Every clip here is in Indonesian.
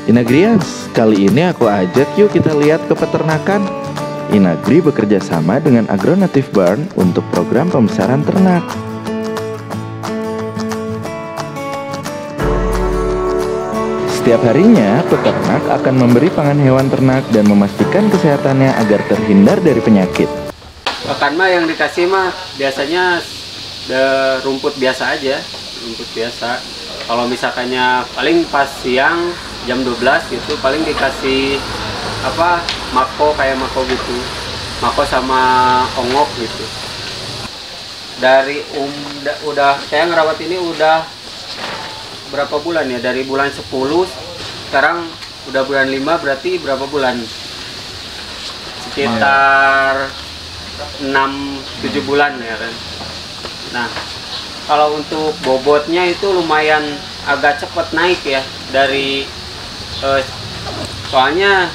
Inagrians, kali ini aku ajak yuk kita lihat ke peternakan. Inagri bekerja sama dengan Agronative Barn untuk program pembesaran ternak. Setiap harinya, peternak akan memberi pangan hewan ternak dan memastikan kesehatannya agar terhindar dari penyakit. Pakan mah yang dikasih mah biasanya rumput biasa aja, rumput biasa. Kalau misalkannya paling pas siang jam 12 gitu paling dikasih mako kayak mako gitu, mako sama ongok gitu. Dari udah saya ngerawat ini udah berapa bulan ya, dari bulan 10 sekarang udah bulan 5, berarti berapa bulan, sekitar 6-7 bulan ya kan. Nah, kalau untuk bobotnya itu lumayan agak cepat naik ya, dari soalnya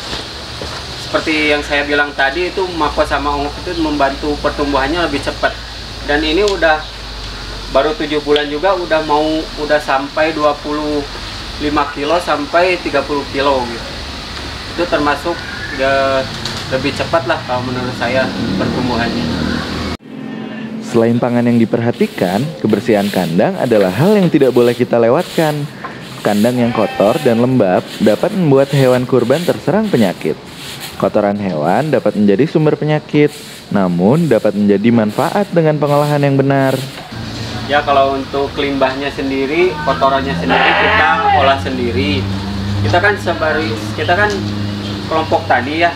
seperti yang saya bilang tadi itu mako sama ongok itu membantu pertumbuhannya lebih cepat. Dan ini udah baru 7 bulan juga udah sampai 25 kilo sampai 30 kilo gitu. Itu termasuk lebih cepat lah kalau menurut saya pertumbuhannya. Selain pangan yang diperhatikan, kebersihan kandang adalah hal yang tidak boleh kita lewatkan. Kandang yang kotor dan lembab dapat membuat hewan kurban terserang penyakit. Kotoran hewan dapat menjadi sumber penyakit, namun dapat menjadi manfaat dengan pengolahan yang benar. Ya, kalau untuk limbahnya sendiri, kotorannya sendiri kita olah sendiri. Kita kan kelompok tani ya,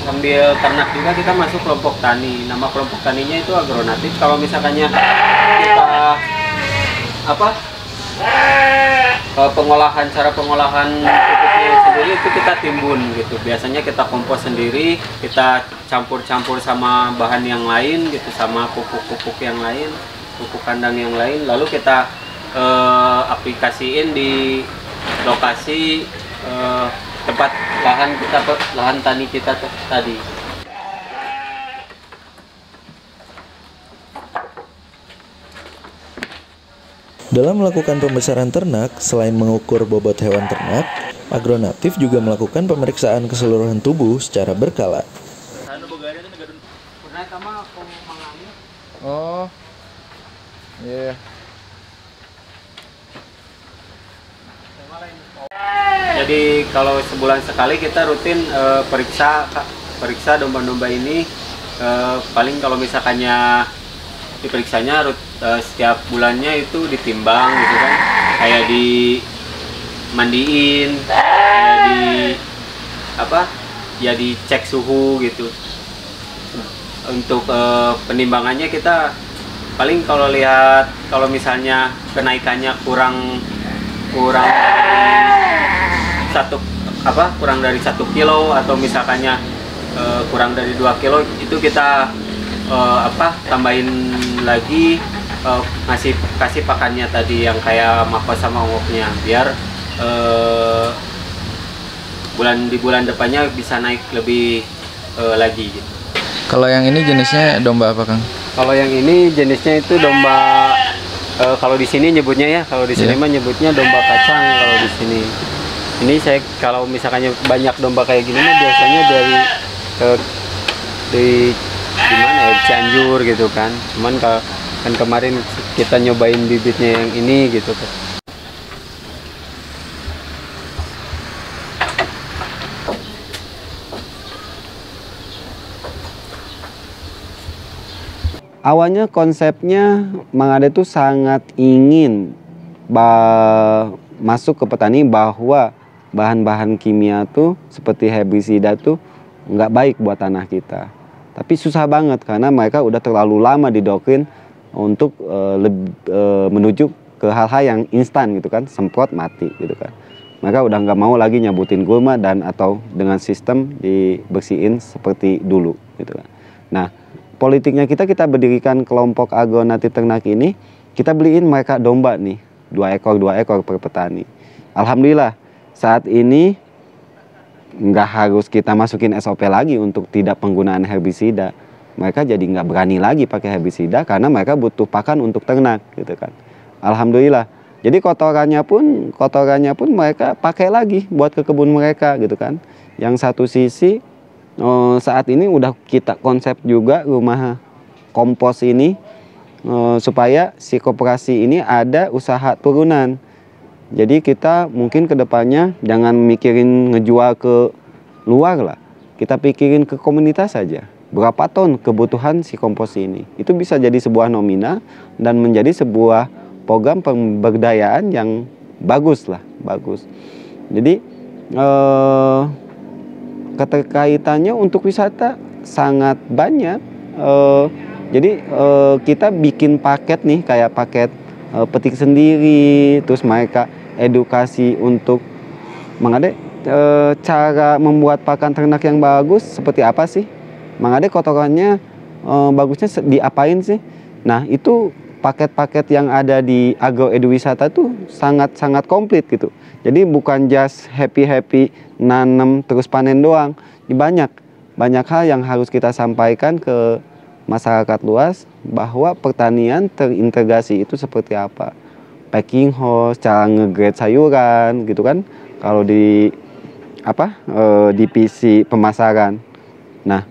sambil ternak juga kita masuk kelompok tani. Nama kelompok taninya itu Agronative. Kalau misalkannya kita cara pengolahan pupuknya sendiri itu kita timbun gitu. Biasanya kita kompos sendiri, kita campur-campur sama bahan yang lain gitu, sama pupuk-pupuk yang lain, pupuk kandang yang lain, lalu kita aplikasiin di lokasi tempat lahan tani kita tadi. Dalam melakukan pembesaran ternak, selain mengukur bobot hewan ternak, Agronative juga melakukan pemeriksaan keseluruhan tubuh secara berkala. Oh, iya. Yeah. Jadi kalau sebulan sekali kita rutin periksa domba-domba ini. Paling kalau misalkannya diperiksanya setiap bulannya itu ditimbang gitu kan, kayak dimandiin, kayak dicek suhu gitu. Untuk penimbangannya kita paling kalau misalnya kenaikannya kurang dari 1 kilo atau misalkannya kurang dari 2 kilo, itu kita tambahin lagi, kasih pakannya tadi yang kayak mako sama ongoknya, biar di bulan depannya bisa naik lebih lagi gitu. Kalau yang ini jenisnya domba apa, Kang? Kalau yang ini jenisnya itu domba, kalau di sini nyebutnya ya, kalau di sini mah nyebutnya domba kacang. Kalau di sini ini kalau misalkannya banyak domba kayak gini mah biasanya dari gimana ya, Cianjur gitu kan. Cuman kan kemarin kita nyobain bibitnya yang ini gitu kan. Awalnya konsepnya Mang Ade tuh sangat ingin masuk ke petani bahwa bahan-bahan kimia tuh seperti herbisida tuh nggak baik buat tanah kita. Tapi susah banget karena mereka udah terlalu lama didoktrin untuk menuju ke hal-hal yang instan gitu kan, semprot mati gitu kan. Mereka udah nggak mau lagi nyabutin gulma atau dengan sistem dibersihin seperti dulu gitu kan. Nah, politiknya kita berdirikan kelompok Agronative Ternak ini, kita beliin mereka domba nih, 2 ekor per petani. Alhamdulillah saat ini nggak harus kita masukin SOP lagi untuk tidak penggunaan herbisida. Mereka jadi nggak berani lagi pakai herbisida karena mereka butuh pakan untuk ternak gitu kan. Alhamdulillah Jadi kotorannya pun mereka pakai lagi buat ke kebun mereka gitu kan. Yang satu sisi saat ini udah kita konsep juga rumah kompos ini supaya si koperasi ini ada usaha turunan. Jadi kita mungkin kedepannya jangan mikirin ngejual ke luar lah. Kita pikirin ke komunitas saja. Berapa ton kebutuhan si kompos ini. Itu bisa jadi sebuah nomina dan menjadi sebuah program pemberdayaan yang bagus lah. Bagus. Jadi keterkaitannya untuk wisata sangat banyak. Jadi kita bikin paket nih, kayak paket petik sendiri, terus mereka edukasi untuk mengade cara membuat pakan ternak yang bagus seperti apa sih, mengade kotorannya bagusnya diapain sih. Nah itu paket-paket yang ada di agroeduwisata tuh sangat komplit gitu. Jadi bukan just happy nanam terus panen doang. Banyak hal yang harus kita sampaikan ke masyarakat luas bahwa pertanian terintegrasi itu seperti apa. Packing house, cara nge-grade sayuran gitu kan. Kalau di divisi pemasaran. Nah,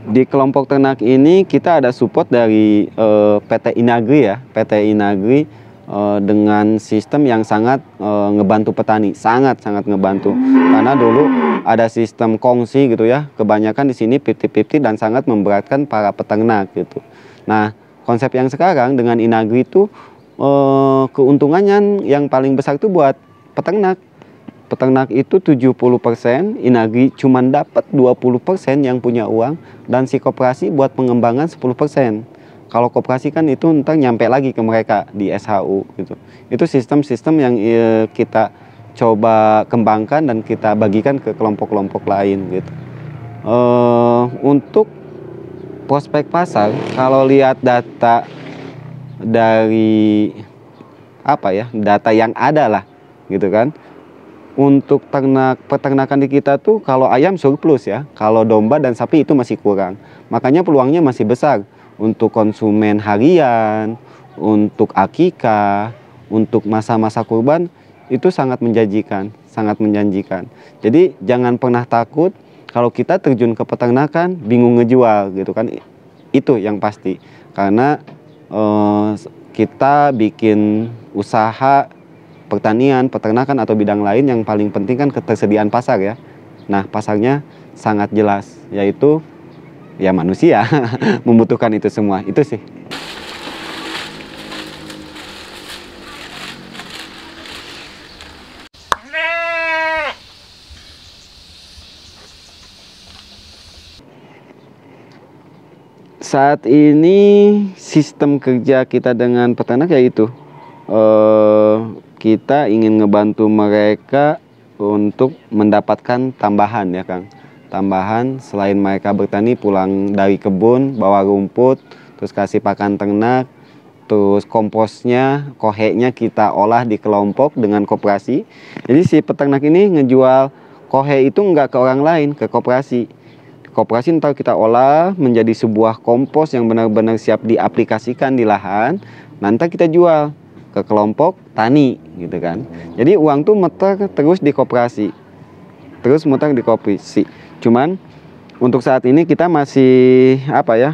di kelompok ternak ini kita ada support dari PT Inagri ya. PT Inagri dengan sistem yang sangat ngebantu petani, sangat ngebantu. Karena dulu ada sistem kongsi gitu ya. Kebanyakan di sini 50-50 dan sangat memberatkan para peternak gitu. Nah, konsep yang sekarang dengan Inagri itu keuntungannya yang paling besar itu buat peternak. Peternak itu 70%, Inagri cuma dapat 20% yang punya uang, dan si koperasi buat pengembangan 10%. Kalau koperasi kan itu ntar nyampe lagi ke mereka di SHU gitu. Itu sistem-sistem yang kita coba kembangkan dan kita bagikan ke kelompok-kelompok lain gitu. Untuk prospek pasar, kalau lihat data dari data yang ada lah gitu kan. Untuk peternakan di kita tuh kalau ayam surplus ya, kalau domba dan sapi itu masih kurang. Makanya peluangnya masih besar untuk konsumen harian, untuk akikah, untuk masa-masa kurban itu sangat menjanjikan. Jadi jangan pernah takut kalau kita terjun ke peternakan bingung ngejual gitu kan. Itu yang pasti. Karena kita bikin usaha pertanian, peternakan atau bidang lain yang paling penting kan ketersediaan pasar ya. Nah, pasarnya sangat jelas, yaitu ya manusia membutuhkan itu semua. Itu sih. Saat ini sistem kerja kita dengan peternak yaitu kita ingin ngebantu mereka untuk mendapatkan tambahan ya Kang. Tambahan selain mereka bertani, pulang dari kebun bawa rumput, terus kasih pakan ternak, terus komposnya, kohenya kita olah di kelompok dengan koperasi. Jadi si peternak ini ngejual kohe itu nggak ke orang lain, ke koperasi. Koperasi ntar kita olah menjadi sebuah kompos yang benar-benar siap diaplikasikan di lahan. Nanti kita jual ke kelompok tani gitu kan. Jadi uang tuh muter terus di koperasi. Cuman untuk saat ini kita masih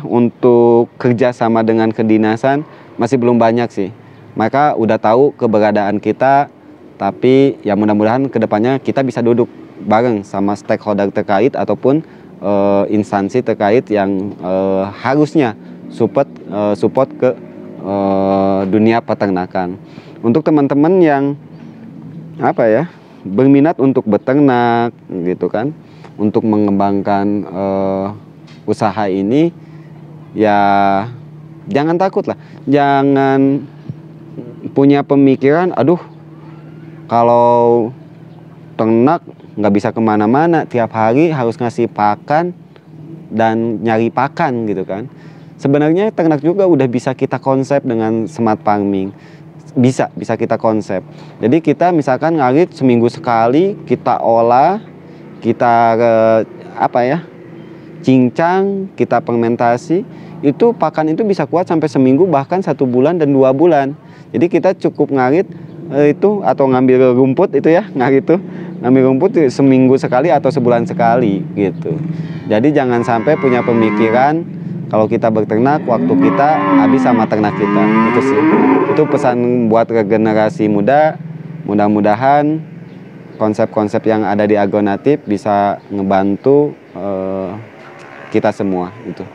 untuk kerjasama dengan kedinasan masih belum banyak sih. Mereka udah tahu keberadaan kita, tapi ya mudah-mudahan kedepannya kita bisa duduk bareng sama stakeholder terkait ataupun instansi terkait yang harusnya support ke dunia peternakan. Untuk teman-teman yang berminat untuk beternak gitu kan, untuk mengembangkan usaha ini, ya jangan takut lah, jangan punya pemikiran aduh kalau ternak nggak bisa kemana-mana, tiap hari harus ngasih pakan dan nyari pakan gitu kan. Sebenarnya ternak juga udah bisa kita konsep dengan smart farming. Bisa kita konsep. Jadi kita misalkan ngarit seminggu sekali, kita olah, kita cincang, kita fermentasi, itu pakan itu bisa kuat sampai seminggu, bahkan 1 bulan dan 2 bulan. Jadi kita cukup ngarit itu atau ngambil rumput itu ya, ngarit itu ngambil rumput seminggu sekali atau sebulan sekali gitu. Jadi jangan sampai punya pemikiran kalau kita berternak waktu kita habis sama ternak kita. Itu sih. Itu pesan buat regenerasi muda. Mudah-mudahan konsep-konsep yang ada di Agronatif bisa ngebantu kita semua itu.